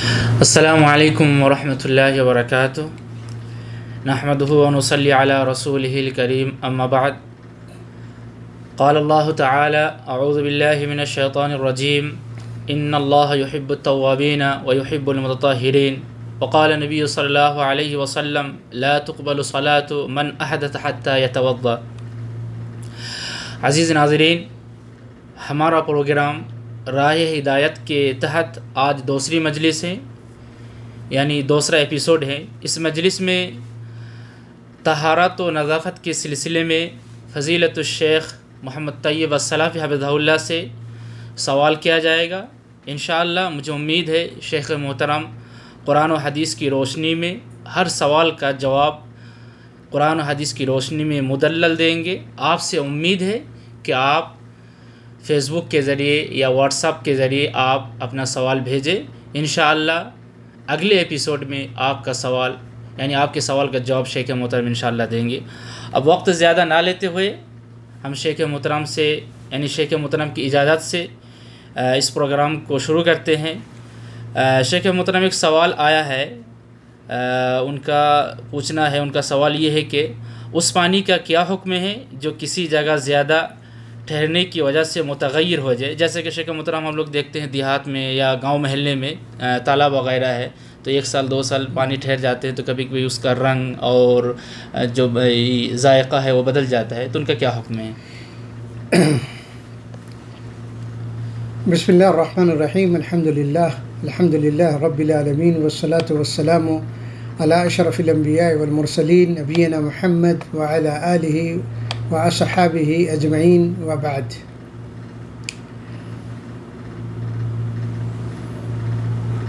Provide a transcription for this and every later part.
السلام علیکم ورحمۃ اللہ وبرکاتہ، نحمدہ ونصلی علی رسولہ الکریم، اما بعد، قال اللہ تعالی اعوذ باللہ من الشیطان الرجیم، ان اللہ یحب التوابین ویحب المتطہرین، وقال نبی صلی اللہ علیہ وسلم لا تقبل صلاة من احدث حتی یتوضا۔ عزیز ناظرین، ہمارا پروگرام راہ ہدایت کے تحت آج دوسری مجلس ہے، یعنی دوسرا ایپیسوڈ ہے۔ اس مجلس میں طہارت و نظافت کے سلسلے میں فضیلت الشیخ محمد طیب السلفی حفظہ اللہ سے سوال کیا جائے گا۔ انشاءاللہ مجھے امید ہے شیخ محترم قرآن و حدیث کی روشنی میں ہر سوال کا جواب قرآن و حدیث کی روشنی میں مدلل دیں گے۔ آپ سے امید ہے کہ آپ فیس بک کے ذریعے یا واٹس ایپ کے ذریعے آپ اپنا سوال بھیجیں۔ انشاءاللہ اگلے ایپیسوڈ میں آپ کا سوال یعنی آپ کے سوال کا جواب شیخ محترم انشاءاللہ دیں گے۔ اب وقت زیادہ نہ لیتے ہوئے ہم شیخ محترم سے یعنی شیخ محترم کی اجازت سے اس پروگرام کو شروع کرتے ہیں۔ شیخ محترم ایک سوال آیا ہے، ان کا پوچھنا ہے، ان کا سوال یہ ہے کہ اس پانی کا کیا حکم ہے جو کسی جگہ زیادہ ٹھہرنے کی وجہ سے متغیر ہو جائے؟ جیسے کہ شیخ محترم ہم لوگ دیکھتے ہیں دیہات میں یا گاؤں محلے میں تالاب وغیرہ ہے، تو 1 سال 2 سال پانی ٹھہر جاتے ہیں تو کبھی کبھی اس کا رنگ اور جو ذائقہ ہے وہ بدل جاتا ہے، تو ان کا کیا حکم ہے؟ بسم اللہ الرحمن الرحیم، الحمد للہ رب العالمین، والصلاة والسلام علی اشرف الانبیاء والمرسلین، نبینا محمد وعلی آلہ واصحابہ اجمعین، وبعد۔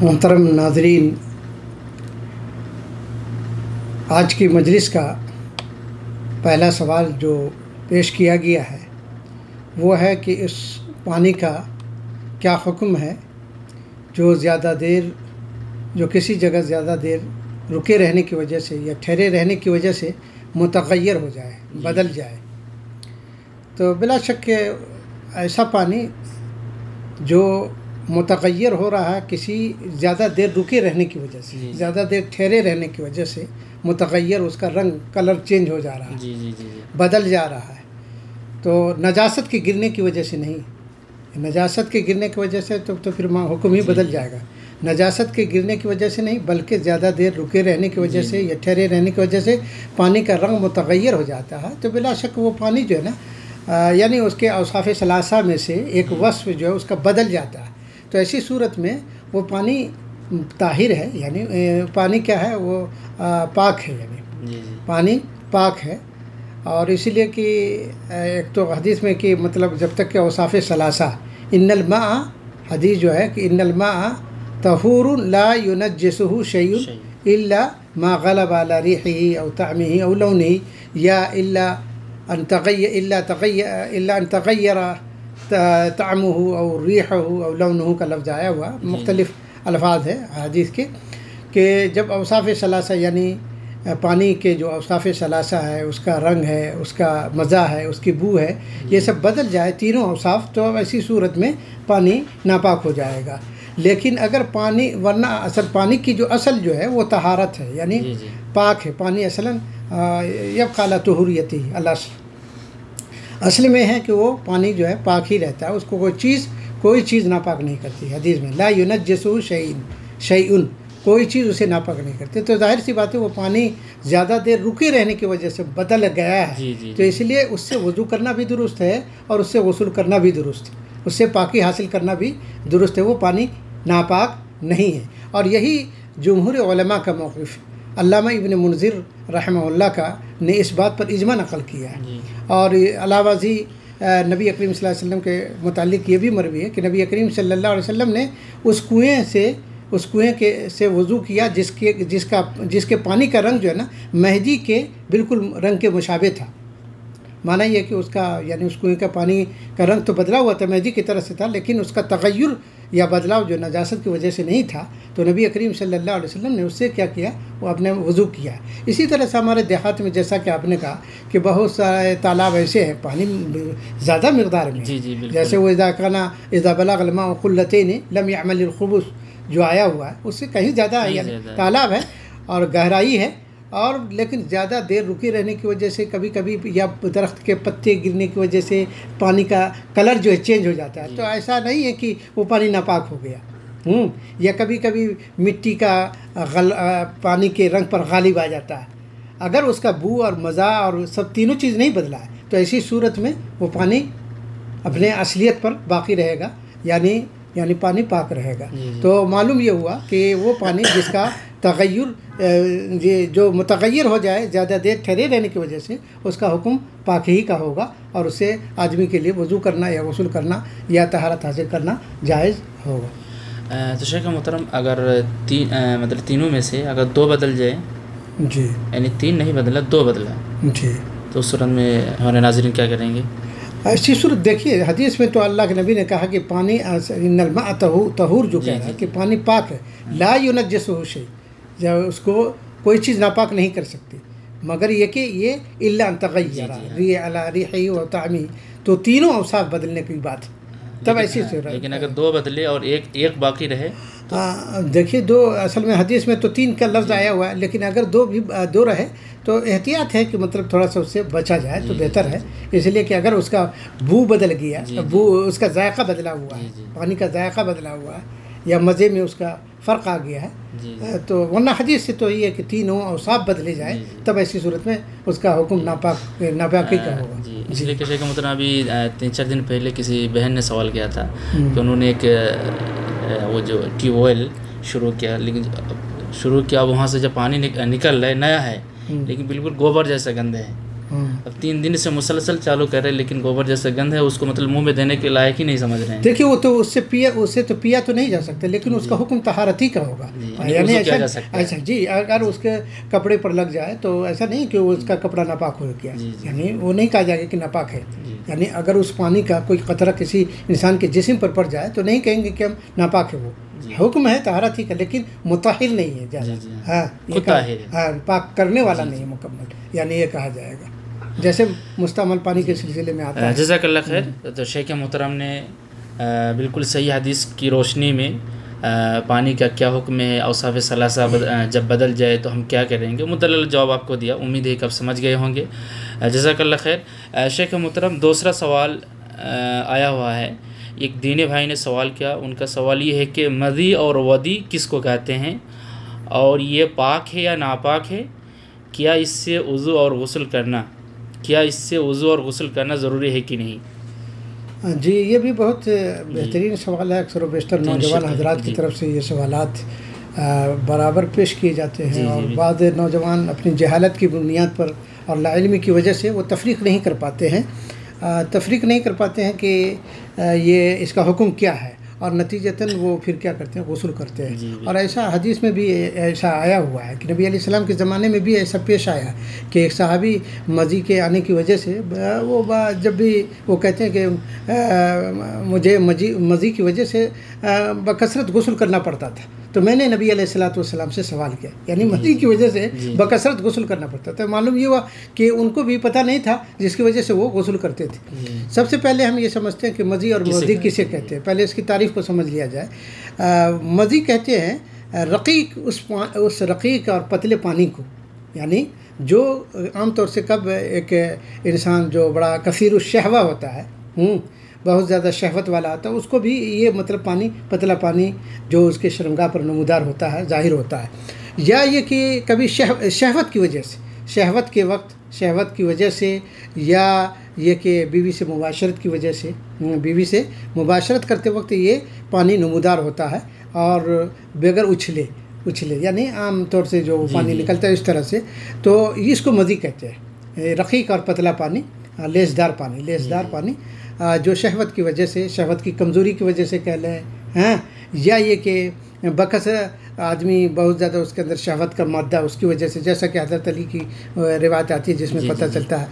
محترم ناظرین، آج کی مجلس کا پہلا سوال جو پیش کیا گیا ہے وہ ہے کہ اس پانی کا کیا حکم ہے جو کسی جگہ زیادہ دیر رکے رہنے کی وجہ سے یا ٹھہرے رہنے کی وجہ سے متغیر ہو جائے، بدل جائے۔ تو بلا شک ایسا پانی جو متغیر ہو رہا ہے کسی زیادہ دیر رکے رہنے کی وجہ سے، زیادہ دیر ٹھہرے رہنے کی وجہ سے متغیر، اس کا رنگ کلر چینج ہو جا رہا ہے، بدل جا رہا ہے، تو نجاست کے گرنے کی وجہ سے نہیں، نجاست کے گرنے کی وجہ سے تو پھر حکم ہی بدل جائے گا۔ نجاست کے گرنے کی وجہ سے نہیں بلکہ زیادہ دیر رکے رہنے کی وجہ سے یا ٹھہرے رہنے کی وجہ سے پانی کا رنگ متغیر ہو جاتا ہے، تو بلا شک وہ پانی جو ہے نا یعنی اس کے اوصاف ثلاثہ میں سے ایک وصف جو ہے اس کا بدل جاتا ہے، تو ایسی صورت میں وہ پانی طاہر ہے، یعنی پانی کیا ہے، وہ پاک ہے، یعنی پانی پاک ہے۔ اور اسی لیے کہ ایک تو حدیث میں کہ مطلب جب تک کہ اوصاف ثلاثہ، ان الماء، حدیث جو ہے کہ ان الماء طہور لا ينجسه شيء الا ما غلب على ريحه او طعمه او لونه یا الا ان تغیر طعمه او ريحه او لونه کا لفظ آیا ہوا، مختلف الفاظ ہے حدیث کے، کہ جب اوصاف ثلاثہ یعنی پانی کے جو اوصاف ثلاثہ ہے، اس کا رنگ ہے، اس کا مزہ ہے، اس کی بو ہے، یہ سب بدل جائے تینوں اوصاف، تو ایسی صورت میں پانی ناپاک ہو جائے گا۔ لیکن اگر پانی ورنہ اصل پانی کی جو اصل جو ہے وہ طہارت ہے، یعنی پاک ہے پانی، اصلاً یبقى على طہوریتہ، الاصل اصل میں ہے کہ وہ پانی جو ہے پاک ہی رہتا ہے، اس کو کوئی چیز ناپاک نہیں کرتی۔ حدیث میں لا ينجسه شيء، کوئی چیز اسے ناپاک نہیں کرتی، تو ظاہر سی بات ہے وہ پانی زیادہ دیر رکے رہنے کی وجہ سے بدل گیا ہے، تو اس لیے اس سے وضو کرنا بھی درست ہے اور اس سے غسل کرنا بھی درست ہے، اس سے پاکی حاصل کرنا بھی درست ہے، وہ پانی ناپاک نہیں ہے۔ اور یہی جمہور علماء کا موقف، علامہ ابن منذر رحمہ اللہ کا نے اس بات پر اجماع نقل کیا ہے۔ اور علاوہ ازیں نبی کریم صلی اللہ علیہ وسلم کے متعلق یہ بھی مروی ہے کہ نبی کریم صلی اللہ علیہ وسلم نے اس کنویں سے وضو کیا جس کے پانی کا رنگ جو ہے نا مہدی کے بالکل رنگ کے مشابہ تھا۔ معنی یہ کہ اس کا یعنی اس کنویں کا پانی کا رنگ تو بدلا ہوا تھا، مہدی کی طرح سے تھا، لیکن اس کا تغیر یا بدلاؤ جو نجاست کی وجہ سے نہیں تھا، تو نبی کریم صلی اللہ علیہ وسلم نے اس سے کیا کیا، وہ اپنے وضو کیا۔ اسی طرح سے ہمارے دیہات میں جیسا کہ آپ نے کہا کہ بہت سارے تالاب ایسے ہیں پانی زیادہ مقدار میں، جیسے وہ اذا بلغ الماء قلتین لم يعمل الخبث، جو آیا ہوا ہے اس سے کہیں زیادہ ہے، یعنی تالاب ہے اور گہرائی ہے، اور لیکن زیادہ دیر رکے رہنے کی وجہ سے کبھی کبھی یا درخت کے پتے گرنے کی وجہ سے پانی کا کلر جو ہے چینج ہو جاتا ہے، تو ایسا نہیں ہے کہ وہ پانی ناپاک ہو گیا، یا کبھی کبھی مٹی کا پانی کے رنگ پر غالب آ جاتا ہے، اگر اس کا بو اور مزہ اور سب تینوں چیز نہیں بدلا ہے تو ایسی صورت میں وہ پانی اپنے اصلیت پر باقی رہے گا، یعنی پانی پاک رہے گا۔ تو معلوم یہ ہوا کہ وہ پانی جس کا تغیر جو متغیر ہو جائے زیادہ دیر ٹھہرے رہنے کی وجہ سے، اس کا حکم پاک ہی کا ہوگا، اور اسے آدمی کے لیے وضو کرنا یا غسل کرنا یا طہارت حاصل کرنا جائز ہوگا۔ تو شیخ محترم اگر مطلب تینوں میں سے اگر دو بدل جائے، جی یعنی تین نہیں بدلا، دو بدلا، جی، تو اس صورت میں ہمارے ناظرین کیا کریں گے؟ ایسی صورت دیکھیے حدیث میں تو اللہ کے نبی نے کہا کہ پانی ان الماء طہور جو کہہ رہا ہے کہ پانی پاک ہے، لا ينجسہ شیء، جب اس کو کوئی چیز ناپاک نہیں کر سکتی، مگر یہ کہ یہ الا ان تغیر ریح علی ریحہ و طعمہ، تو تینوں اوصاف بدلنے کی بات تب ایسی صورت۔ لیکن اگر دو بدلے اور ایک باقی رہے، دیکھیے دو اصل میں حدیث میں تو تین کا لفظ آیا ہوا ہے، لیکن اگر دو رہے تو احتیاط ہے کہ مطلب تھوڑا سا اس سے بچا جائے تو بہتر ہے، اس لیے کہ اگر اس کا بو بدل گیا، بو اس کا ذائقہ بدلا ہوا ہے، پانی کا ذائقہ بدلا ہوا ہے، یا مزے میں اس کا فرق آ گیا ہے، تو ورنہ حدیث سے تو یہ ہے کہ تینوں اوصاف بدلے جائیں، تب ایسی صورت میں اس کا حکم ناپاکی کا ہوگا۔ اس لیے کہ شیخ محترم ابھی 3-4 دن پہلے کسی بہن نے سوال کیا تھا کہ انہوں نے ایک وہ جو ٹیوب ویل شروع کیا، وہاں سے جب پانی نکل رہا ہے، نیا ہے لیکن بالکل گوبر جیسا گند ہے، اب 3 دن سے مسلسل چالو کر رہے ہیں، لیکن گوبر جیسا گند ہے، اس کو مطلب منہ میں دینے کے لائق ہی نہیں سمجھ رہے ہیں۔ دیکھیے وہ تو اس سے تو پیا تو نہیں جا سکتا، لیکن اس کا حکم طہارتی کا ہوگا، یعنی ایسا جی اگر اس کے کپڑے پر لگ جائے تو ایسا نہیں کہ اس کا کپڑا ناپاک ہو گیا، یعنی وہ نہیں کہا جائے گا کہ ناپاک ہے، یعنی اگر اس پانی کا کوئی قطرہ کسی انسان کے جسم پر پڑ جائے تو نہیں کہیں گے کہ ہم ناپاک ہے، وہ حکم ہے طہارت ہی کا، لیکن مطہر نہیں ہے زیادہ، ہاں پاک کرنے والا نہیں ہے مکمل، یعنی یہ کہا جائے گا جیسے مستعمل پانی کے سلسلے میں آتا ہے۔ جزاک اللہ خیر۔ تو شیخ محترم نے بالکل صحیح حدیث کی روشنی میں پانی کا کیا حکم ہے، اوصاف ثلاثہ جب بدل جائے تو ہم کیا کریں گے، مدلل جواب آپ کو دیا، امید ہے کہ آپ سمجھ گئے ہوں گے۔ جزاک اللہ خیر۔ شیخ محترم دوسرا سوال آیا ہوا ہے، ایک دینی بھائی نے سوال کیا، ان کا سوال یہ ہے کہ مذی اور ودی کس کو کہتے ہیں، اور یہ پاک ہے یا ناپاک ہے، کیا اس سے وضو اور غسل کرنا ضروری ہے کہ نہیں؟ جی یہ بھی بہت بہترین سوال ہے، اکثر و بیشتر نوجوان حضرات کی طرف سے یہ سوالات برابر پیش کیے جاتے ہیں، اور بعض نوجوان اپنی جہالت کی بنیاد پر اور لا علمی کی وجہ سے وہ تفریق نہیں کر پاتے ہیں کہ یہ اس کا حکم کیا ہے، اور نتیجتاً وہ پھر کیا کرتے ہیں، غسل کرتے ہیں۔ اور ایسا حدیث میں بھی ایسا آیا ہوا ہے کہ نبی علیہ السلام کے زمانے میں بھی ایسا پیش آیا کہ ایک صحابی مزی کے آنے کی وجہ سے وہ جب بھی وہ کہتے ہیں کہ مجھے مزی کی وجہ سے بکثرت غسل کرنا پڑتا تھا، تو میں نے نبی علیہ السلام سے سوال کیا، یعنی مزی کی وجہ سے بکثرت غسل کرنا پڑتا تھا۔ معلوم یہ ہوا کہ ان کو بھی پتہ نہیں تھا جس کی وجہ سے وہ غسل کرتے تھے۔ سب سے پہلے ہم یہ سمجھتے ہیں کہ مزی اور ودی کسے کہتے ہیں، پہلے اس کی تعریف کو سمجھ لیا جائے۔ مزی کہتے ہیں رقیق، اس رقیق اور پتلے پانی کو، یعنی جو عام طور سے کب ایک انسان جو بڑا کثیر الشہوہ ہوتا ہے، بہت زیادہ شہوت والا آتا ہے، اس کو بھی یہ مطلب پانی، پتلا پانی جو اس کے شرمگاہ پر نمودار ہوتا ہے، ظاہر ہوتا ہے، یا یہ کہ کبھی شہوت کی وجہ سے، شہوت کی وجہ سے، یا یہ کہ بیوی سے مباشرت کی وجہ سے، بیوی سے مباشرت کرتے وقت یہ پانی نمودار ہوتا ہے، اور بغیر اچھلے یعنی عام طور سے جو پانی نکلتا ہے اس طرح سے، تو اس کو مزی کہتے ہیں، رقیق اور پتلا پانی، لیسدار پانی جو شہوت کی وجہ سے، شہوت کی کمزوری کی وجہ سے کہہ لیں، یا یہ کہ بکث آدمی بہت زیادہ اس کے اندر شہوت کا مادہ اس کی وجہ سے، جیسا کہ حضرت علی کی روایت آتی ہے جس میں پتہ چلتا ہے،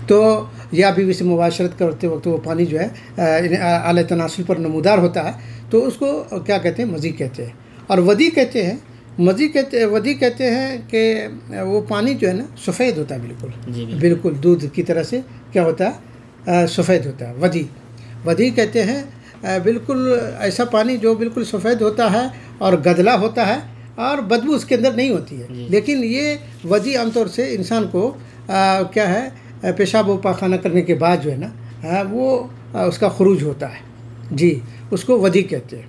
تو یا بیوی سے مباشرت کرتے وقت وہ پانی جو ہے اعلی تناسل پر نمودار ہوتا ہے، تو اس کو کیا کہتے ہیں، مزی کہتے ہیں۔ اور ودی کہتے ہیں کہ وہ پانی جو ہے نا سفید ہوتا ہے، بالکل دودھ کی طرح سے کیا ہوتا ہے، سفید ہوتا ہے۔ ودی کہتے ہیں بالکل ایسا پانی جو بالکل سفید ہوتا ہے، اور گدلا ہوتا ہے اور بدبو اس کے اندر نہیں ہوتی ہے. لیکن یہ ودی عام طور سے انسان کو کیا ہے پیشاب و پاخانہ کرنے کے بعد جو ہے نا وہ اس کا خروج ہوتا ہے. جی اس کو ودی کہتے ہیں.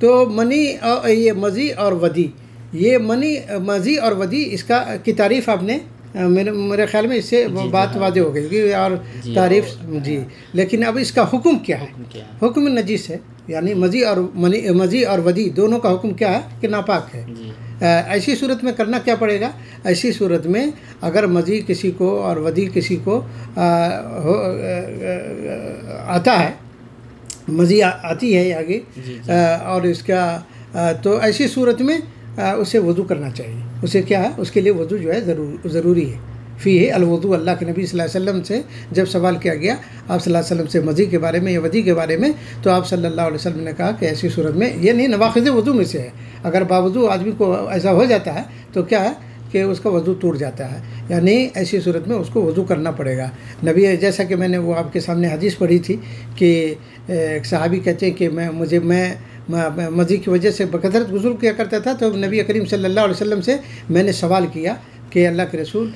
تو منی اور یہ مزی اور ودی، یہ مزی اور ودی اس کی تعریف آپ نے میرے خیال میں اس سے بات واضح ہو گئی اور تعریف جی. لیکن اب اس کا حکم کیا ہے؟ حکم نجیس ہے. یعنی مزی اور ودی دونوں کا حکم کیا ہے کہ ناپاک ہے. ایسی صورت میں کرنا کیا پڑے گا؟ ایسی صورت میں اگر مزی کسی کو اور ودی کسی کو آتا ہے، مزی آتی ہے آگے اور اس کا تو ایسی صورت میں اسے وضو کرنا چاہیے. اسے کیا ہے؟ اس کے لیے وضو جو ہے ضروری ہے. فی ہے الوضو. اللہ کے نبی صلی اللہ علیہ وسلم سے جب سوال کیا گیا آپ صلی اللہ علیہ وسلم سے مزی کے بارے میں یا ودی کے بارے میں، تو آپ صلی اللہ علیہ وسلم نے کہا کہ ایسی صورت میں یہ نہیں نواقض وضو میں سے ہے. اگر باوضو آدمی کو ایسا ہو جاتا ہے تو کیا ہے کہ اس کا وضو ٹوٹ جاتا ہے. یعنی ایسی صورت میں اس کو وضو کرنا پڑے گا. نبی جیسا کہ میں نے وہ آپ کے سامنے حدیث پڑھی تھی کہ ایک صحابی کہتے ہیں کہ میں مزی کی وجہ سے بکثرت غسل کیا کرتا تھا، تو نبی کریم صلی اللہ علیہ وسلم سے میں نے سوال کیا کہ اللہ کے رسول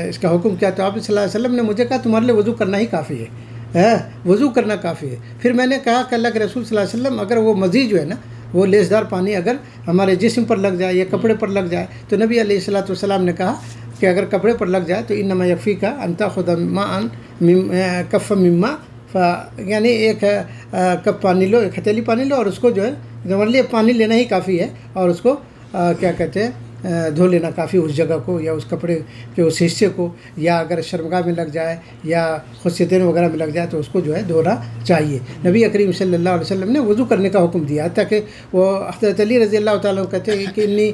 اس کا حکم کیا؟ تو آپ صلی اللہ علیہ وسلم نے مجھے کہا تمہارے لیے وضو کرنا ہی کافی ہے، وضو کرنا کافی ہے. پھر میں نے کہا کہ اللہ کے رسول صلی اللہ علیہ وسلم اگر وہ مزی جو ہے نا وہ لیسدار پانی اگر ہمارے جسم پر لگ جائے یا کپڑے پر لگ جائے، تو نبی علیہ الصلوۃ والسلام نے کہا کہ اگر کپڑے پر لگ جائے تو انما یکفیکا ان تاخذ ماء کف مما، یعنی ایک کپ پانی لو، ایک ہتھیلی پانی لو اور اس کو جو ہے ہمارے لیے پانی لینا ہی کافی ہے، اور اس کو کیا کہتے ہیں دھو لینا کافی اس جگہ کو یا اس کپڑے کے اس حصے کو، یا اگر شرمگاہ میں لگ جائے یا خصیتین وغیرہ میں لگ جائے تو اس کو جو ہے دھونا چاہیے. نبی کریم صلی اللہ علیہ وسلم نے وضو کرنے کا حکم دیا. حتیٰ کہ وہ حضرت علی رضی اللہ تعالیٰ کہتے ہیں کہ انی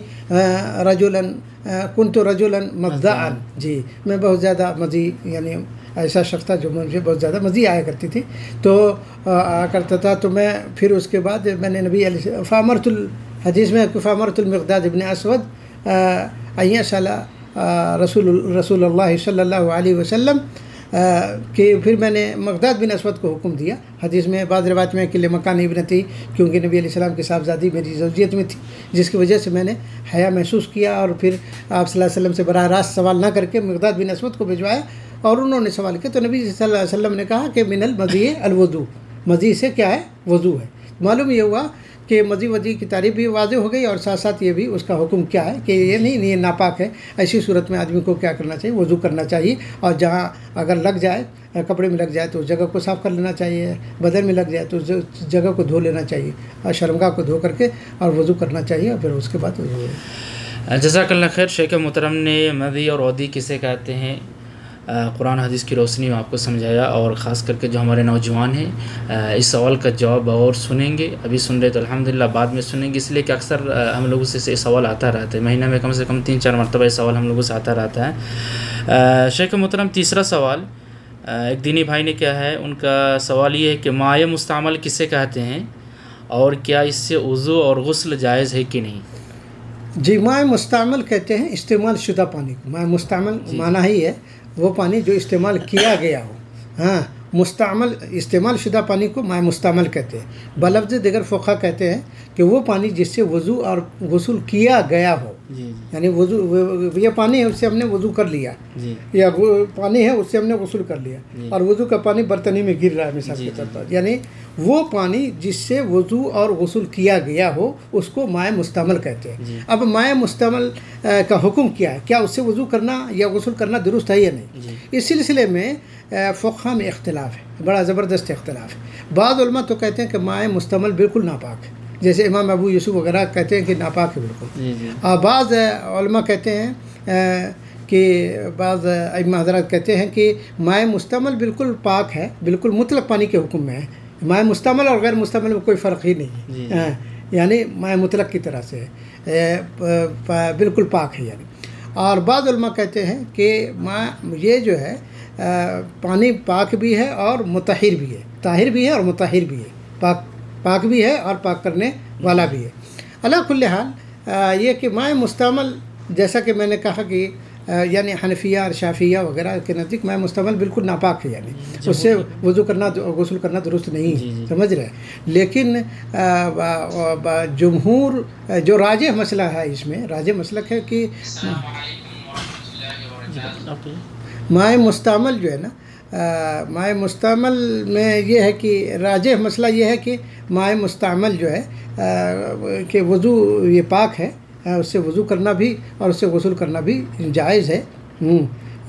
کنت رجلا مبدعا، جی میں بہت زیادہ مزی، یعنی ایسا شخص تھا جو مجھے بہت زیادہ مزی آیا کرتی تھی، تو آیا کرتا تھا. تو میں پھر اس کے بعد میں نے نبی علیہ فامرت الحدیث میں فامرت المقداد ابن اسود صلی رسول اللہ صلی اللہ علیہ وسلم کہ پھر میں نے مقداد بن اسود کو حکم دیا. حدیث میں بعض روایت میں کہ لمکان ابنتی، کیونکہ نبی علیہ السلام کی صاحبزادی میری زوجیت میں تھی، جس کی وجہ سے میں نے حیا محسوس کیا، اور پھر آپ صلی اللہ علیہ وسلم سے براہ راست سوال نہ کر کے مقداد بن اسود کو بھجوایا اور انہوں نے سوال کیا. تو نبی صلی اللہ علیہ وسلم نے کہا کہ من المزی الوضو، مزی سے کیا ہے؟ وضو ہے. معلوم یہ ہوا کہ مزی ودی کی تعریف بھی واضح ہو گئی، اور ساتھ ساتھ یہ بھی اس کا حکم کیا ہے کہ یہ نہیں یہ ناپاک ہے. ایسی صورت میں آدمی کو کیا کرنا چاہیے؟ وضو کرنا چاہیے. اور جہاں اگر لگ جائے کپڑے میں لگ جائے تو اس جگہ کو صاف کر لینا چاہیے، بدن میں لگ جائے تو اس جگہ کو دھو لینا چاہیے، اور شرمگاہ کو دھو کر کے اور وضو کرنا چاہیے، اور پھر اس کے بعد وضو. جزاک اللہ خیر. شیخ محترم نے مزی اور ودی کسے کہتے ہیں قرآن حدیث کی روشنی میں آپ کو سمجھایا، اور خاص کر کے جو ہمارے نوجوان ہیں اس سوال کا جواب اور سنیں گے. ابھی سن رہے تو الحمدللہ بعد میں سنیں گے، اس لیے کہ اکثر ہم لوگوں سے یہ سوال آتا رہتا ہے، مہینہ میں کم سے کم 3-4 مرتبہ یہ سوال ہم لوگوں سے آتا رہتا ہے. شیخ محترم تیسرا سوال ایک دینی بھائی نے کیا ہے، ان کا سوال یہ ہے کہ مائع مستعمل کسے کہتے ہیں، اور کیا اس سے وضو اور غسل جائز ہے کہ نہیں؟ جی مائع مستعمل کہتے ہیں استعمال شدہ پانی کو. مائع مستعمل معنی ہی ہے وہ پانی جو استعمال کیا گیا ہو. ہاں مستعمل استعمال شدہ پانی کو مائع مستعمل کہتے ہیں. بلفظ دیگر فقہا کہتے ہیں کہ وہ پانی جس سے وضو اور غسل کیا گیا ہو. یعنی وضو یہ پانی ہے اس سے ہم نے وضو کر لیا، یا پانی ہے اس سے ہم نے غسل کر لیا، اور وضو کا پانی برتنی میں گر رہا ہے مثال کے طور پر، یعنی وہ پانی جس سے وضو اور غسل کیا گیا ہو اس کو مائع مستعمل کہتے ہیں. اب مائع مستعمل کا حکم کیا ہے؟ کیا اس سے وضو کرنا یا غسل کرنا درست ہے یا نہیں؟ اس سلسلے میں فقہ میں اختلاف ہے، بڑا زبردست اختلاف ہے. بعض علماء تو کہتے ہیں کہ مائع مستعمل بالکل ناپاک ہے، جیسے امام ابو یوسف وغیرہ کہتے ہیں کہ ناپاک ہے بالکل. بعض علماء کہتے ہیں کہ بعض ائمہ حضرات کہتے ہیں کہ مائع مستعمل بالکل پاک ہے، بالکل مطلق پانی کے حکم میں ہے. مائع مستعمل اور غیر مستعمل میں کوئی فرق ہی نہیں ہے، یعنی مائع مطلق کی طرح سے بالکل پاک ہے یعنی. اور بعض علماء کہتے ہیں کہ یہ جو ہے پانی پاک بھی ہے اور مطہر بھی ہے، طاہر بھی ہے اور مطہر بھی ہے، پاک بھی ہے اور پاک کرنے والا بھی ہے. علی کل حال یہ کہ مائع مستعمل جیسا کہ میں نے کہا کہ یعنی حنفیہ اور شافعیہ وغیرہ کے نزدیک مائع مستعمل بالکل ناپاک ہے، یعنی اس سے وضو کرنا غسل کرنا درست نہیں ہے، سمجھ رہے ہیں۔ لیکن جمہور جو راجح مسئلہ ہے، اس میں راجح مسلک ہے کہ مائع مستعمل جو ہے نا، مائع مستعمل میں یہ ہے کہ راجح مسئلہ یہ ہے کہ مائع مستعمل جو ہے کہ وضو یہ پاک ہے، اس سے وضو کرنا بھی اور اس سے غسل کرنا بھی جائز ہے۔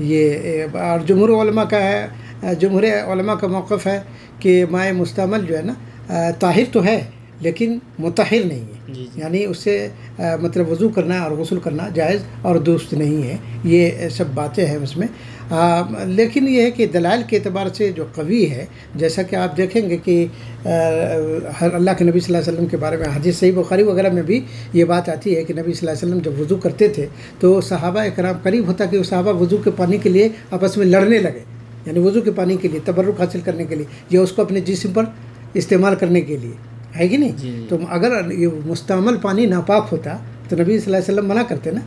یہ اور جمہور علماء کا ہے، جمہور علماء کا موقف ہے کہ مائع مستعمل جو ہے نا طاہر تو ہے لیکن مطہر نہیں ہے، یعنی اس سے مطلب وضو کرنا اور غسل کرنا جائز اور درست نہیں ہے۔ یہ سب باتیں ہیں اس میں، لیکن یہ ہے کہ دلائل کے اعتبار سے جو قوی ہے، جیسا کہ آپ دیکھیں گے کہ اللہ کے نبی صلی اللہ علیہ وسلم کے بارے میں حدیث صحیح بخاری وغیرہ میں بھی یہ بات آتی ہے کہ نبی صلی اللہ علیہ وسلم جب وضو کرتے تھے تو صحابہ کرام قریب ہوتا کہ وہ صحابہ وضو کے پانی کے لیے آپس میں لڑنے لگے، یعنی وضو کے پانی کے لیے تبرک حاصل کرنے کے لیے یا اس کو اپنے جسم پر استعمال کرنے کے لیے، ہے کہ نہیں؟ تو اگر یہ مستعمل پانی ناپاک ہوتا تو نبی صلی اللہ علیہ وسلم منع کرتے نا۔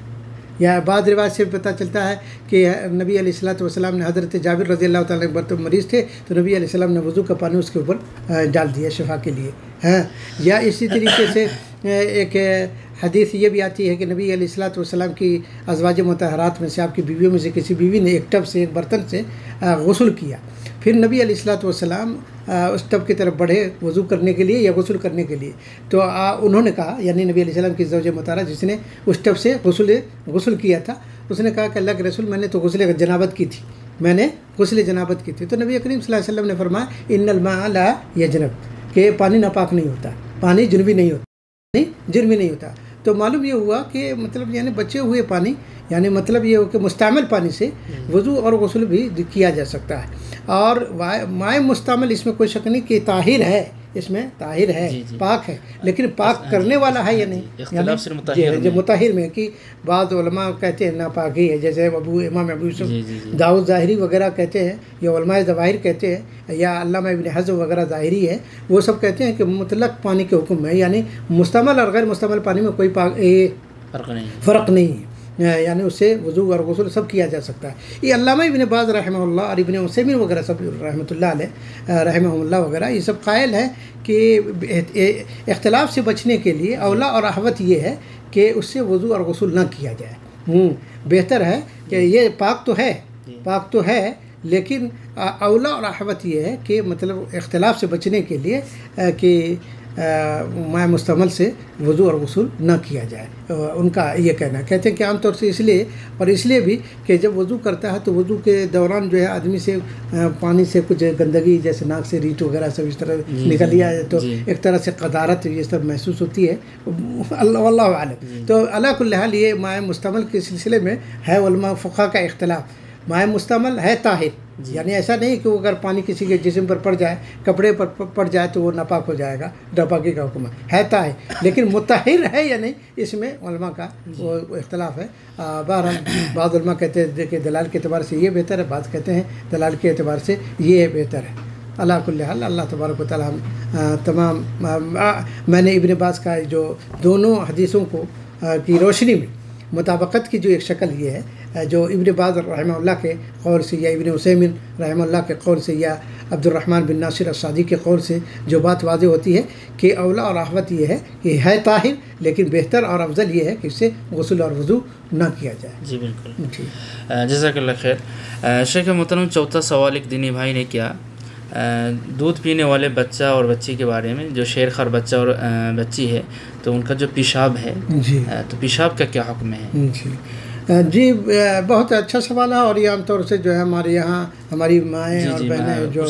یا بعض روایت سے پتہ چلتا ہے کہ نبی علیہ الصلوۃ والسلام نے حضرت جابر رضی اللہ تعالیٰ عنہ مریض تھے تو نبی علیہ السلام نے وضو کا پانی اس کے اوپر ڈال دیا شفا کے لیے، ہاں۔ یا اسی طریقے سے ایک حدیث یہ بھی آتی ہے کہ نبی علیہ الصلوۃ والسلام کی ازواج مطہرات میں سے، آپ کی بیویوں میں سے کسی بیوی نے ایک ٹب سے، ایک برتن سے غسل کیا، پھر نبی علیہ الصلوۃ والسلام اس ٹب کی طرف بڑھے وضو کرنے کے لیے یا غسل کرنے کے لیے، تو انہوں نے کہا، یعنی نبی علیہ السلام کی زوج مطہرہ جس نے اس ٹب سے غسل کیا تھا، اس نے کہا کہ اللہ کے رسول میں نے تو غسل جنابت کی تھی، میں نے غسل جنابت کی تھی۔ تو نبی کریم صلی اللہ علیہ وسلم نے فرمایا ان الماء لا یجنب، کہ پانی ناپاک نہیں ہوتا، پانی جنبی نہیں ہوتا، جرمی نہیں ہوتا۔ تو معلوم یہ ہوا کہ مطلب یعنی بچے ہوئے پانی، یعنی مطلب یہ ہو کہ مستعمل پانی سے وضو اور غسل بھی کیا جا سکتا ہے۔ اور مائع مستعمل اس میں کوئی شک نہیں کہ طاہر ہے، اس میں طاہر ہے، پاک ہے، لیکن پاک کرنے والا ہے یا نہیں، یعنی مطہر میں کہ بعض علماء کہتے ہیں ناپاکی ہے، جیسے امام ابو یوسف داؤد ظاہری وغیرہ کہتے ہیں، یا علماء ظواہر کہتے ہیں، یا علامہ ابن حزم وغیرہ ظاہری ہے، وہ سب کہتے ہیں کہ مطلق پانی کے حکم میں، یعنی مستعمل اور غیر مستعمل پانی میں کوئی فرق نہیں ہے، یعنی اس سے وضو اور غسل سب کیا جا سکتا ہے۔ یہ علامہ ابن باز رحمہ اللہ اور ابن عثیمین وغیرہ سب رحمۃ اللہ علیہ رحمہ اللہ وغیرہ یہ سب قائل ہیں کہ اختلاف سے بچنے کے لیے اولا اور احوط یہ ہے کہ اس سے وضو اور غسل نہ کیا جائے، بہتر ہے کہ یہ پاک تو ہے لیکن اولا اور احوط یہ ہے کہ مطلب اختلاف سے بچنے کے لیے کہ مائع مستعمل سے وضو اور غسل نہ کیا جائے، ان کا یہ کہنا ہے۔ کہتے ہیں کہ عام طور سے اس لیے بھی کہ جب وضو کرتا ہے تو وضو کے دوران جو ہے آدمی سے پانی سے کچھ گندگی جیسے ناک سے ریٹ وغیرہ سب اس طرح نکل لیا ہے، تو ایک طرح سے قدارت یہ سب محسوس ہوتی ہے، اللہ عالم۔ تو علی کل حال یہ مائع مستعمل کے سلسلے میں ہے علماء فقہا کا اختلاف۔ مائع مستعمل ہے طاہر، یعنی ایسا نہیں کہ وہ اگر پانی کسی کے جسم پر پڑ جائے، کپڑے پر پڑ جائے تو وہ ناپاک ہو جائے گا، ناپاکی کا حکم ہے طاہر، لیکن مطہر ہے یا نہیں اس میں علماء کا وہ اختلاف ہے۔ بہرحال بعض علماء کہتے ہیں کہ دلال کے اعتبار سے یہ بہتر ہے، بعض کہتے ہیں دلال کے اعتبار سے یہ بہتر ہے۔ اللہ کل حال اللہ تبارک و تعالیٰ تمام میں نے ابن باز کا جو دونوں حدیثوں کو کی روشنی میں مطابقت کی جو ایک شکل یہ ہے، جو ابن باز رحمہ اللہ کے قول سے یا ابن عثیمین رحمہ اللہ کے قول سے یا عبد الرحمن بن ناصر السعدی کے قول سے جو بات واضح ہوتی ہے کہ اولا اور احوط یہ ہے کہ ہے طاہر، لیکن بہتر اور افضل یہ ہے کہ اس سے غسل اور وضو نہ کیا جائے۔ جی بالکل، جزاک اللہ خیر۔ شیخ محترم، چوتھا سوال ایک دینی بھائی نے کیا دودھ پینے والے بچہ اور بچی کے بارے میں، جو شیر خر بچہ اور بچی ہے تو ان کا جو پیشاب ہے، جی تو پیشاب کا کیا حکم ہے؟ جی بہت اچھا سوال ہے، اور یہ عام طور سے جو ہے ہمارے یہاں ہماری مائیں اور بہنیں جو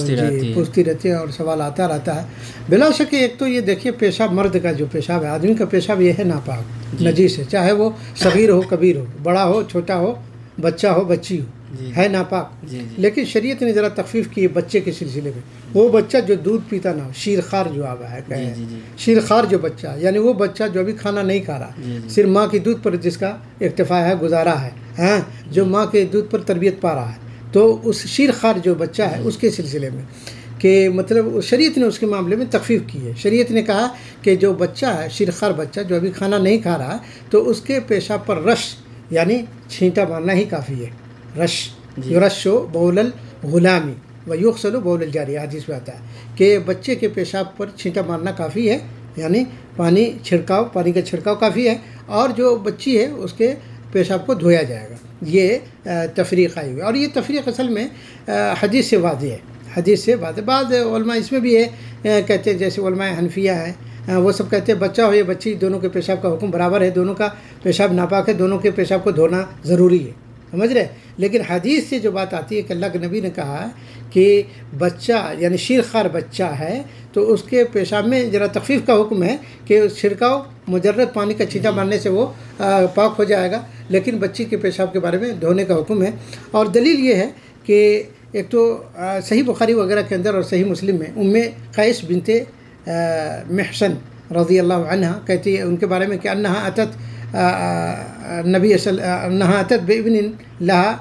پوچھتی رہتی ہیں اور سوال آتا رہتا ہے۔ بلا شک ایک تو یہ دیکھیے پیشاب، مرد کا جو پیشاب ہے، آدمی کا پیشاب یہ ہے ناپاک، نجیس ہے، چاہے وہ صغیر ہو کبیر ہو، بڑا ہو چھوٹا ہو، بچہ ہو بچی ہو، ہے ناپاک۔ لیکن شریعت نے ذرا تخفیف کی ہے بچے کے سلسلے میں، وہ بچہ جو دودھ پیتا نہ ہو، شیرخوار جو آوا ہے کہیں شیرخوار جو بچہ، یعنی وہ بچہ جو ابھی کھانا نہیں کھا رہا، صرف ماں کی دودھ پر جس کا اکتفا ہے، گزارا ہے، ہاں جو ماں کے دودھ پر تربیت پا رہا ہے، تو اس شیرخوار جو بچہ ہے اس کے سلسلے میں کہ مطلب شریعت نے اس کے معاملے میں تخفیف کی ہے۔ شریعت نے کہا کہ جو بچہ ہے، شیرخوار بچہ جو ابھی کھانا نہیں کھا رہا ہے، تو اس کے پیشاب پر رش یعنی چھینٹا مارنا ہی کافی ہے. رش یرش بول الغلامی و یغسل بول الجاری، حدیث میں آتا ہے کہ بچے کے پیشاب پر چھینٹا مارنا کافی ہے، یعنی پانی کا چھڑکاؤ کافی ہے، اور جو بچی ہے اس کے پیشاب کو دھویا جائے گا. یہ تفریق آئی ہوئی، اور یہ تفریق اصل میں حدیث سے واضح ہے. بعض علماء اس میں بھی ہے کہتے ہیں، جیسے علماء حنفیہ ہیں وہ سب کہتے ہیں بچہ ہو یا بچی دونوں کے پیشاب کا حکم برابر ہے، دونوں کا پیشاب ناپاک ہے، دونوں کے پیشاب کو دھونا ضروری ہے، سمجھ رہے. لیکن حدیث سے جو بات آتی ہے کہ اللہ کے نبی نے کہا کہ بچہ یعنی شیرخوار بچہ ہے تو اس کے پیشاب میں ذرا تخفیف کا حکم ہے کہ چھڑکاؤ مجرد پانی کا چھینٹا مارنے سے وہ پاک ہو جائے گا، لیکن بچی کے پیشاب کے بارے میں دھونے کا حکم ہے. اور دلیل یہ ہے کہ ایک تو صحیح بخاری وغیرہ کے اندر اور صحیح مسلم میں قیس بنت محسن رضی اللہ عنہ کہتی ہے ان کے بارے میں کہ انہا اتت بابن لہا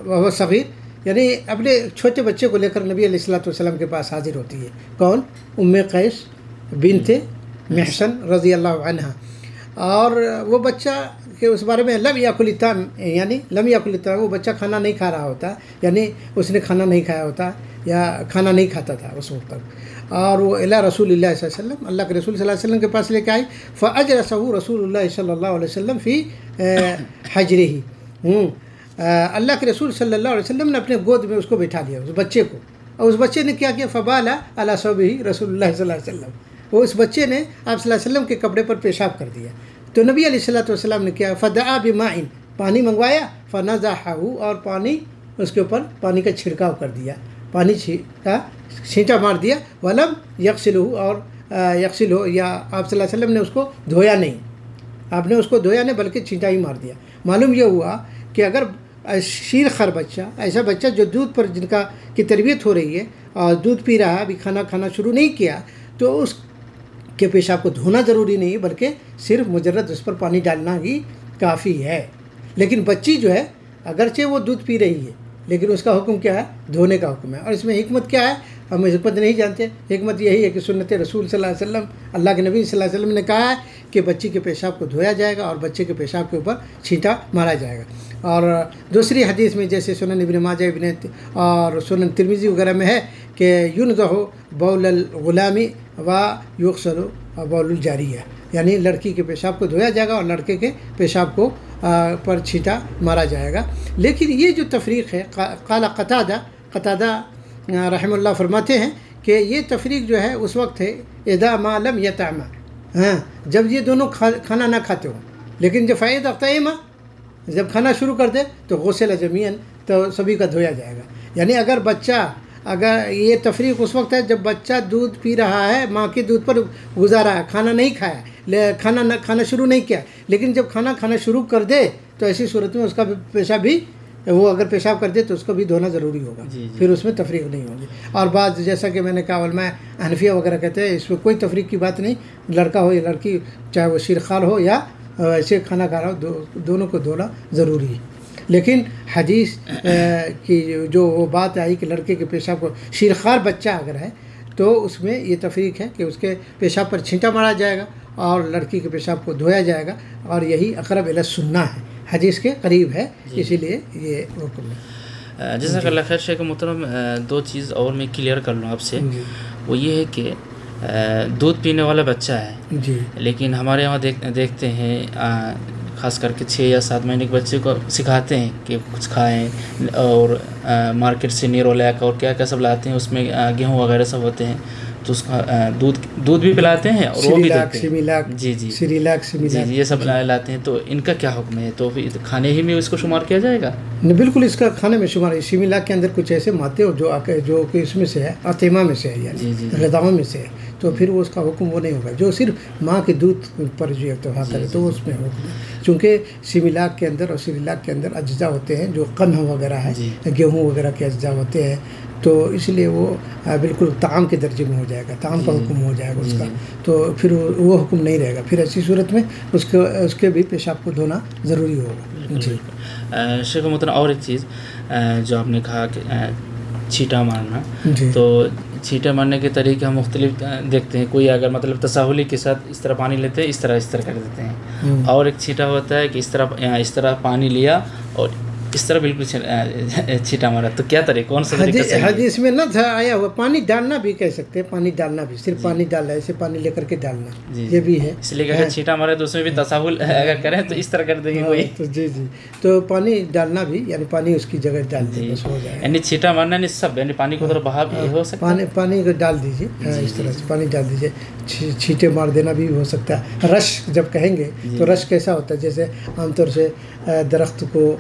وہو صغیر، یعنی اپنے چھوٹے بچے کو لے کر نبی علیہ الصلوۃ والسلام کے پاس حاضر ہوتی ہے. کون؟ قیس بنت محسن رضی اللہ عنہ. اور وہ بچہ کہ اس بارے میں لم یاکل الطعام، وہ بچہ کھانا نہیں کھا رہا ہوتا، یعنی اس نے کھانا نہیں کھایا ہوتا یا کھانا نہیں کھاتا تھا اس وقت تک. اور وہ الی رسول اللہ صلی اللہ علیہ وسلم، اللہ کے رسول صلی اللہ علیہ وسلم کے پاس لے کے آئی. فاجرسہ رسول اللہ صلی اللہ علیہ وسلم فی حجرہ، اللہ کے رسول صلی اللہ علیہ وسلم نے اپنے گود میں اس کو بٹھا دیا، اس بچے کو. اور اس بچے نے کیا کیا؟ فبال علی ثوبہ رسول اللہ صلی اللہ علیہ وسلم، وہ اس بچے نے آپ صلی اللہ علیہ وسلم کے کپڑے پر پیشاب کر دیا. تو نبی علیہ الصلوۃ والسلام نے کیا؟ فدعا بماء، پانی منگوایا، فنضحہ، اور پانی اس کے اوپر پانی کا چھڑکاؤ کر دیا، پانی کا چھینٹا مار دیا. ولم یغسلہ، اور یغسلہ یا آپ صلی اللہ علیہ وسلم نے اس کو دھویا نہیں، آپ نے اس کو دھویا نہیں بلکہ چھینٹا ہی مار دیا. معلوم یہ ہوا کہ اگر شیرخوار بچہ، ایسا بچہ جو دودھ پر جن کی تربیت ہو رہی ہے اور دودھ پی رہا ہے، ابھی کھانا کھانا شروع نہیں کیا، تو اس کے پیشاب کو دھونا ضروری نہیں بلکہ صرف مجرد اس پر پانی ڈالنا ہی کافی ہے. لیکن بچی جو ہے اگرچہ وہ دودھ پی رہی ہے لیکن اس کا حکم کیا ہے؟ دھونے کا حکم ہے. اور اس میں حکمت کیا ہے؟ ہم حکمت نہیں جانتے. حکمت یہی ہے کہ سنت رسول صلی اللہ علیہ وسلم، اللہ کے نبی صلی اللہ علیہ وسلم نے کہا ہے کہ بچی کے پیشاب کو دھویا جائے گا اور بچے کے پیشاب کے اوپر چھینٹا مارا جائے گا. اور دوسری حدیث میں جیسے سنن ابن ماجہ اور سنن ترمذی وغیرہ میں ہے کہ ینضح بول الغلام و یغسل بول الجاریہ، یعنی لڑکی کے پیشاب کو دھویا جائے گا اور لڑکے کے پیشاب کو پر چھینٹا مارا جائے گا. لیکن یہ جو تفریق ہے، قال قتادہ رحمہ اللہ فرماتے ہیں کہ یہ تفریق جو ہے اس وقت ہے اذا ما لم یطعما، جب یہ دونوں کھانا نہ کھاتے ہو. لیکن جب فاذا اطعما، جب کھانا شروع کر دے تو غسل جمیعا، تو سبھی کا دھویا جائے گا. یعنی اگر یہ تفریق اس وقت ہے جب بچہ دودھ پی رہا ہے، ماں کے دودھ پر گزارا ہے، کھانا نہیں کھایا، کھانا شروع نہیں کیا، لیکن جب کھانا شروع کر دے تو ایسی صورت میں اس کا پیشاب بھی، وہ اگر پیشاب کر دے تو اس کو بھی دھونا ضروری ہوگا. پھر اس میں تفریق نہیں ہوگی. اور بعض جیسا کہ میں نے کہا علماء حنفیہ وغیرہ کہتے ہیں اس میں کوئی تفریق کی بات نہیں، لڑکا ہو یا لڑکی، چاہے وہ شیرخوار ہو یا ایسے کھانا کھا رہا ہو، دونوں کو دھونا ضروری ہے. لیکن حدیث کی جو وہ بات آئی کہ لڑکے کے پیشاب کو، شیرخوار بچہ اگر ہے تو اس میں یہ تفریق ہے کہ اس کے پیشاب پر چھینٹا مارا جائے گا اور لڑکی کے پیشاب کو دھویا جائے گا، اور یہی اقرب الی السنہ ہے، حدیث کے قریب ہے، اسی لیے یہ حکم ہے. جزاک اللہ خیر شیخ محترم. دو چیز اور میں کلیئر کر لوں آپ سے، وہ یہ ہے کہ دودھ پینے والا بچہ ہے جی، لیکن ہمارے یہاں دیکھتے ہیں خاص کر کے 6 یا 7 مہینے کے بچے کو سکھاتے ہیں کہ کچھ کھائیں، اور مارکیٹ سے نیرولیک اور کیا کیا سب لاتے ہیں، اس میں گیہوں وغیرہ سب ہوتے ہیں، تو اس کا دودھ بھی پلاتے ہیں اور وہ بھی دیتے ہیں. جی یہ سب لاتے ہیں. تو ان کا کیا حکم ہے؟ تو کھانے ہی میں اس کو شمار کیا جائے گا؟ بالکل اس کا کھانے میں شمار ہے. سیمیلاک کے اندر کچھ ایسے مادے جو کہ اس میں سے ہے، اطعمہ میں سے ہے، یعنی غذاؤں میں سے ہے، تو پھر وہ اس کا حکم وہ نہیں ہوگا. جو صرف ماں کے دودھ پر جو اکتفا کرے تو اس میں حکم ہے. چونکہ سیمیلاک کے اندر اور سیریلاک کے اندر اجزاء ہوتے ہیں جو قمح وغیرہ ہے، گیہوں وغیرہ کے اجزاء ہوتے ہیں، تو اس لیے وہ بالکل طعام کے درجے میں ہو جائے گا، طعام کا حکم ہو جائے گا اس کا. تو پھر وہ حکم نہیں رہے گا. پھر ایسی صورت میں اس کے بھی پیشاب کو دھونا ضروری ہوگا. جی شیخ محترم، اور ایک چیز جو آپ نے کہا کہ چھینٹا مارنا، جی، تو چھینٹا مارنے کے طریقے ہم مختلف دیکھتے ہیں. کوئی اگر مطلب تساہلی کے ساتھ اس طرح پانی لیتے ہیں، اس طرح کر دیتے ہیں، اور ایک چھینٹا ہوتا ہے کہ اس طرح پانی لیا اور اس طرح بالکل چھینٹا مارا. تو کیا طریقہ کون سا طریقہ صحیح ہے؟ حدیث میں نہ تھا آیا ہوا پانی ڈالنا بھی کہہ سکتے ہیں, پانی ڈالنا بھی, صرف پانی ڈالنا, ایسے پانی لے کر کے ڈالنا, یہ بھی ہے. اس لیے کہ اگر چھینٹا مارے تو اس میں بھی تساہل اگر کریں تو اس طرح کر دیں گے کوئی. جی تو پانی ڈالنا بھی, یعنی پانی اس کی جگہ ڈال دیں بس ہو جائے. یعنی چھینٹا مارنا نہیں سب, یعنی پانی کو ادھر بہا بھی ہو سکتا ہے. پانی کو ڈال دیجیے اس طرح سے, پانی ڈال دیجیے, چھینٹے مار دینا بھی ہو سکتا ہے. رش جب کہیں گے تو رش کیسا ہوتا ہے, جیسے عام طور سے درخت کو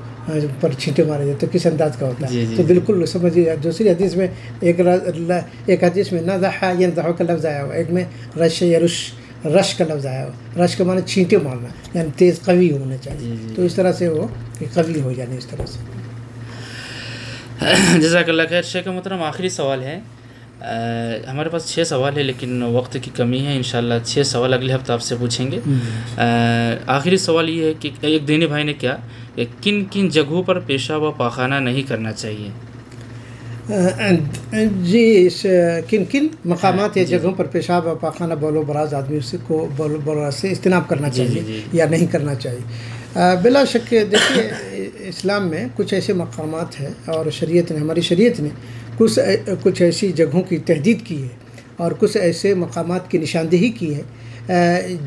پر چھینٹے مارے جاتے تو کس انداز کا ہوتا ہے. تو بالکل سمجھیے. دوسری حدیث میں ایک حدیث میں نضح ینضح کا لفظ آیا ہوا, ایک میں رش یا رش کا لفظ آیا ہوا. رش کا معنی چھینٹے مارنا, یعنی تیز قوی ہونا چاہیے. تو اس طرح سے وہ قوی ہو جانے اس طرح سے. جزاک اللہ خیر. شیخ محترم آخری سوال ہے, ہمارے پاس 6 سوال ہے لیکن وقت کی کمی ہے. انشاءاللہ 6 سوال اگلے ہفتے آپ سے پوچھیں گے. آخری سوال یہ ہے کہ ایک دینی بھائی نے کیا کہ کن کن جگہوں پر پیشاب و پاخانہ نہیں کرنا چاہیے؟ جی کن کن مقامات یا جگہوں پر پیشاب و پاخانہ بول و براز آدمی اس کو بول و براز سے اجتناب کرنا چاہیے یا نہیں کرنا چاہیے؟ بلا شک دیکھیے اسلام میں کچھ ایسے مقامات ہیں اور شریعت نے, ہماری شریعت نے کچھ ایسی جگہوں کی تحدید کی ہے اور کچھ ایسے مقامات کی نشاندہی کی ہے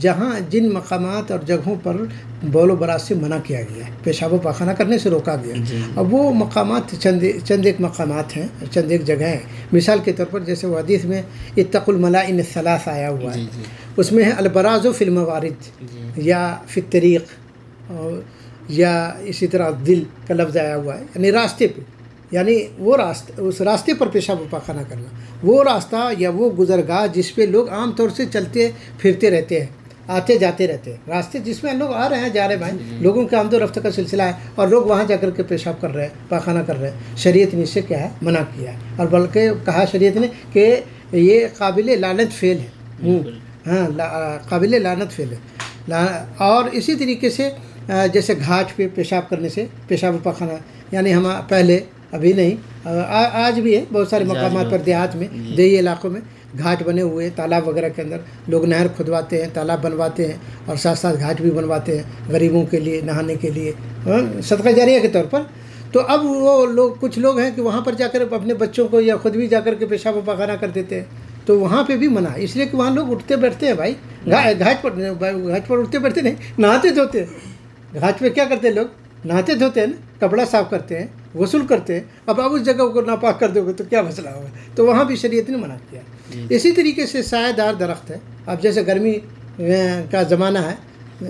جہاں جن مقامات اور جگہوں پر بول و براز سے منع کیا گیا ہے, پیشاب و پاخانہ کرنے سے روکا گیا. اب وہ مقامات چند ایک مقامات ہیں, چند ایک جگہیں ہیں. مثال کے طور پر جیسے وہ حدیث میں اتقوا الملائن الثلاث آیا ہوا ہے, اس میں ہے البراز فی الموارد یا فی الطریق یا اسی طرح دل کا لفظ آیا ہوا ہے, یعنی راستے پہ, یعنی وہ راستہ, اس راستے پر پیشاب و پاخانہ کرنا, وہ راستہ یا وہ گزرگاہ جس پہ لوگ عام طور سے چلتے پھرتے رہتے ہیں, آتے جاتے رہتے ہیں, راستے جس میں لوگ آ رہے ہیں جا رہے ہیں بھائی, لوگوں کے آمد و رفت کا سلسلہ ہے اور لوگ وہاں جا کر کے پیشاب کر رہے ہیں, پاخانہ کر رہے ہیں. شریعت نے اس سے کیا ہے منع کیا ہے, اور بلکہ کہا شریعت نے کہ یہ قابل لعنت فعل ہے. ہاں قابل لعنت فعل ہے. اور اسی طریقے سے جیسے گھاٹ پہ پیشاب کرنے سے پیشاب و پاخانہ, یعنی ہم پہلے ابھی نہیں آج بھی ہے بہت سارے مقامات پر دیہات میں, دیہی علاقوں میں گھاٹ بنے ہوئے, تالاب وغیرہ کے اندر لوگ نہر کھدواتے ہیں, تالاب بنواتے ہیں اور ساتھ ساتھ گھاٹ بھی بنواتے ہیں غریبوں کے لیے نہانے کے لیے, صدقہ جاریہ کے طور پر. تو اب وہ لوگ, کچھ لوگ ہیں کہ وہاں پر جا کر اپنے بچوں کو یا خود بھی جا کر کے پیشاب و پاخانہ کر دیتے ہیں. تو وہاں پہ بھی منع, اس لیے کہ وہاں لوگ اٹھتے بیٹھتے ہیں بھائی, گھاٹ پر اٹھتے بیٹھتے نہیں, نہاتے دھوتے ہیں. گھاٹ پہ کیا کرتے ہیں لوگ, نہاتے دھوتے ہیں نا, کپڑا صاف کرتے ہیں, غسل کرتے ہیں. اب آپ اس جگہ کو ناپاک کر دو گے تو کیا مسئلہ ہوگا؟ تو وہاں بھی شریعت نے منع کیا. اسی طریقے سے سایہ دار درخت ہے. اب جیسے گرمی کا زمانہ ہے,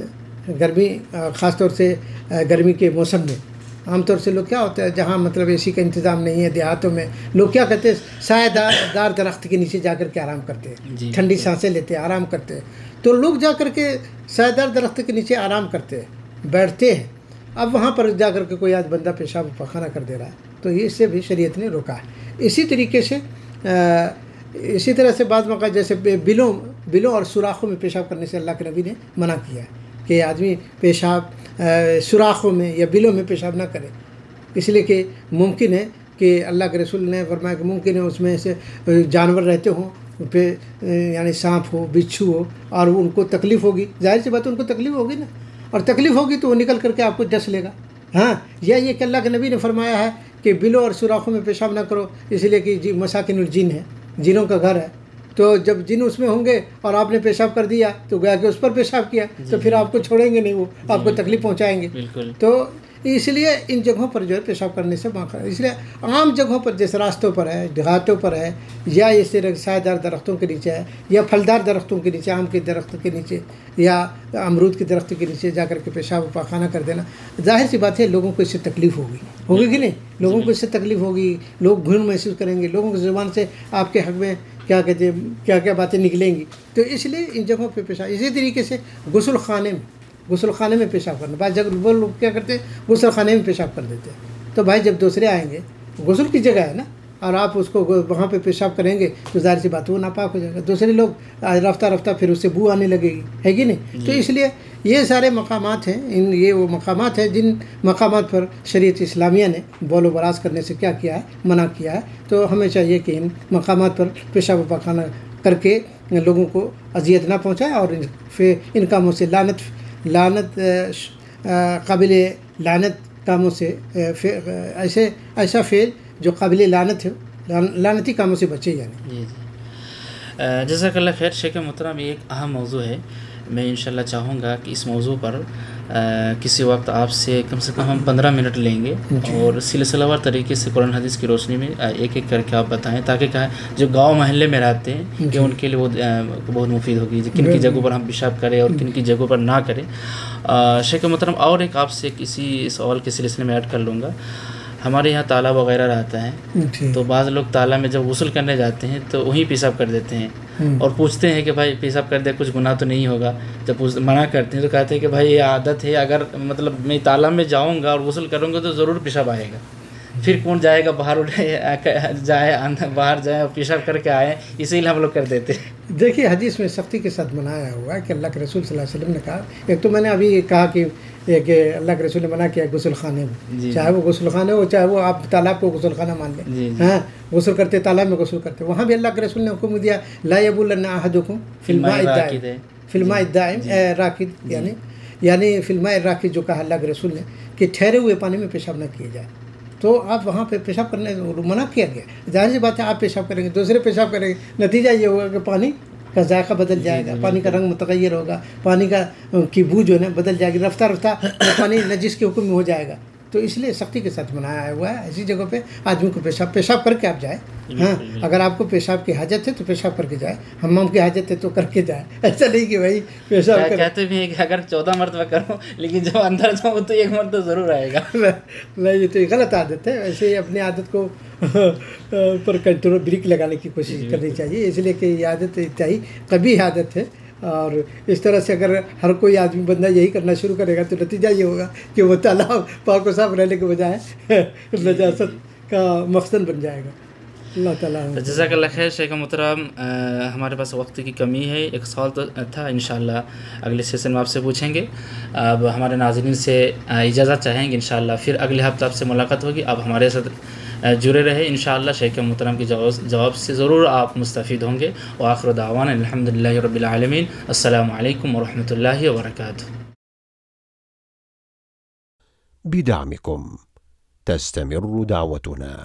گرمی خاص طور سے گرمی کے موسم میں عام طور سے لوگ کیا ہوتا ہے, جہاں مطلب اے سی کا انتظام نہیں ہے دیہاتوں میں, لوگ کیا کرتے ہیں سایہ دار درخت کے نیچے جا کر کے آرام کرتے ہیں, ٹھنڈی سانسیں لیتے ہیں, آرام کرتے ہیں. تو لوگ جا کر کے سایہ دار درخت کے نیچے آرام کرتے ہیں, بیٹھتے ہیں. اب وہاں پر جا کر کے کوئی آج بندہ پیشاب و پاخانہ کر دے رہا ہے, تو اس سے بھی شریعت نے روکا ہے. اسی طریقے سے اسی طرح سے بعض موقع جیسے بلوں اور سوراخوں میں پیشاب کرنے سے اللہ کے نبی نے منع کیا ہے کہ آدمی پیشاب سوراخوں میں یا بلوں میں پیشاب نہ کرے, اس لیے کہ ممکن ہے کہ اللہ کے رسول نے فرمایا کہ ممکن ہے اس میں سے جانور رہتے ہوں پہ, یعنی سانپ ہو, بچھو ہو, اور ان کو تکلیف ہوگی. ظاہر سی بات ان کو تکلیف ہوگی نا, اور تکلیف ہوگی تو وہ نکل کر کے آپ کو ڈس لے گا. ہاں, یا یہ کہ اللہ کے نبی نے فرمایا ہے کہ بلوں اور سوراخوں میں پیشاب نہ کرو, اس لیے کہ مساکن الجن ہے, جنوں کا گھر ہے. تو جب جن اس میں ہوں گے اور آپ نے پیشاب کر دیا تو گیا کہ اس پر پیشاب کیا, تو پھر آپ کو چھوڑیں گے نہیں, وہ آپ کو تکلیف پہنچائیں گے. تو اس لیے ان جگہوں پر جو ہے پیشاب کرنے سے موقع ہے. اس لیے عام جگہوں پر جیسے راستوں پر ہے, دیہاتوں پر ہے, یا اس طرح سایہ دار درختوں کے نیچے ہے, یا پھلدار درختوں کے نیچے, آم کے درخت کے نیچے یا امرود کے درخت کے نیچے جا کر کے پیشاب و پاخانہ کر دینا, ظاہر سی بات ہے لوگوں کو اس سے تکلیف ہوگی کہ نہیں, لوگوں کو اس سے تکلیف ہوگی, لوگ گھن محسوس کریں گے, لوگوں کی زبان سے آپ کے حق میں کیا کہتے ہیں کیا کیا باتیں نکلیں گی. تو اس لیے ان جگہوں پہ پیشاب. اسی طریقے سے غسل خانے میں پیشاب کرنا, بعض جگہ وہ لوگ کیا کرتے ہیں غسل خانے میں پیشاب کر دیتے ہیں. تو بھائی جب دوسرے آئیں گے, غسل کی جگہ ہے نا, اور آپ اس کو وہاں پہ پیشاب کریں گے تو ظاہر سی بات وہ ناپاک ہو جائے گا. دوسرے لوگ رفتہ رفتہ پھر اس سے بو آنے لگے گی, ہے کہ نہیں. تو اس لیے یہ سارے مقامات ہیں, یہ وہ مقامات ہیں جن مقامات پر شریعت اسلامیہ نے بول و براز کرنے سے کیا کیا ہے, منع کیا ہے. تو ہمیں چاہیے کہ ان مقامات پر پیشاب و پاخانہ کر کے لوگوں کو اذیت نہ پہنچائے اور ان کاموں سے لعنت قابل لعنت کاموں سے ایسا فعل جو قابل لعنت ہے، لعنتی کاموں سے بچے یعنی. جی جزاک اللہ خیر. شیخ محترم یہ ایک اہم موضوع ہے. میں انشاءاللہ چاہوں گا کہ اس موضوع پر کسی وقت آپ سے کم ہم 15 منٹ لیں گے اور سلسلہ وار طریقے سے قرآن حدیث کی روشنی میں ایک ایک کر کے آپ بتائیں، تاکہ جو گاؤں محلے میں رہتے ہیں کہ ان کے لیے وہ بہت مفید ہوگی، کن کی جگہوں پر ہم پیشاب کریں اور کن کی جگہوں پر نہ کریں. شیخ محترم اور ایک آپ سے کسی سوال کے سلسلے میں ایڈ کر لوں گا. ہمارے یہاں تالاب وغیرہ رہتا ہے تو بعض لوگ تالاب میں جب غسل کرنے جاتے ہیں تو وہیں پیشاب کر دیتے ہیں اور پوچھتے ہیں کہ بھائی پیشاب کر دے کچھ گناہ تو نہیں ہوگا. جب منع کرتے ہیں تو کہتے ہیں کہ بھائی یہ عادت ہے، اگر مطلب میں تالاب میں جاؤں گا اور غسل کروں گا تو ضرور پیشاب آئے گا. پھر کون جائے گا باہر باہر جائے اور پیشاب کر کے آئے، اسی لیے ہم لوگ کر دیتے ہیں. دیکھیے حدیث میں سختی کے ساتھ منایا ہوا ہے کہ اللہ کے رسول صلی اللہ علیہ وسلم نے کہا، ایک تو میں نے ابھی کہا کہ اللہ کے رسول نے منع کیا غسل خانے میں، چاہے وہ غسل خانے ہو چاہے وہ آپ تالاب کو غسل خانہ مان لیں. ہاں غسل کرتے تالاب میں غسل کرتے، وہاں بھی اللہ کے رسول نے حکم دیا لا یبولن احدکم فی الماء الدائم راکد، یعنی فی الماء الراکد جو کہا اللہ کے رسول نے کہ ٹھہرے ہوئے پانی میں پیشاب نہ کیا جائے. تو آپ وہاں پہ پیشاب کرنے منع کیا گیا. ظاہر سی بات ہے آپ پیشاب کریں گے دوسرے پیشاب کریں گے، نتیجہ یہ ہوگا کہ پانی کا ذائقہ بدل جائے گا، پانی کا رنگ متغیر ہوگا، پانی کی بو جو ہے بدل جائے گی، رفتہ رفتہ پانی نجس کے حکم میں ہو جائے گا. تو اس لیے سختی کے ساتھ منایا ہوا ہے ایسی جگہ پہ آدمی کو پیشاب کر کے آپ جائیں. ہاں اگر آپ کو پیشاب کی حاجت ہے تو پیشاب کر کے جائے، حمام کی حاجت ہے تو کر کے جائے. ایسا نہیں کہ بھائی پیشاب کہتے بھی ہیں کہ اگر 14 مرتبہ کرو لیکن جب اندر جاؤ تو 1 مرتبہ ضرور آئے گا. نہیں یہ تو غلط عادت ہے. ایسے ہی اپنی عادت کو پر کنٹرول بریک لگانے کی کوشش کرنی چاہیے، اس لیے کہ یہ عادت انتہائی قبیح عادت ہے. اور اس طرح سے اگر ہر کوئی آدمی بندہ یہی کرنا شروع کرے گا تو نتیجہ یہ ہوگا کہ وہ تالاب پاک و صاف رہنے کے بجائے نجاست کا مقصد بن جائے گا. اللہ تعالیٰ. جزاک اللہ خیر. شیخ محترم ہمارے پاس وقت کی کمی ہے، ایک سوال تو تھا انشاءاللہ اگلے سیشن میں آپ سے پوچھیں گے. اب ہمارے ناظرین سے اجازت چاہیں گے، انشاءاللہ پھر اگلے ہفتے آپ سے ملاقات ہوگی. اب ہمارے ساتھ جڑے رہے انشاءاللہ. شیخ محترم کے جواب سے ضرور آپ مستفید ہوں گے. وآخر دعوانا الحمدللہ رب العالمین. السلام علیکم ورحمۃ اللہ وبرکاتہ. بدعمكم تستمر دعوتنا.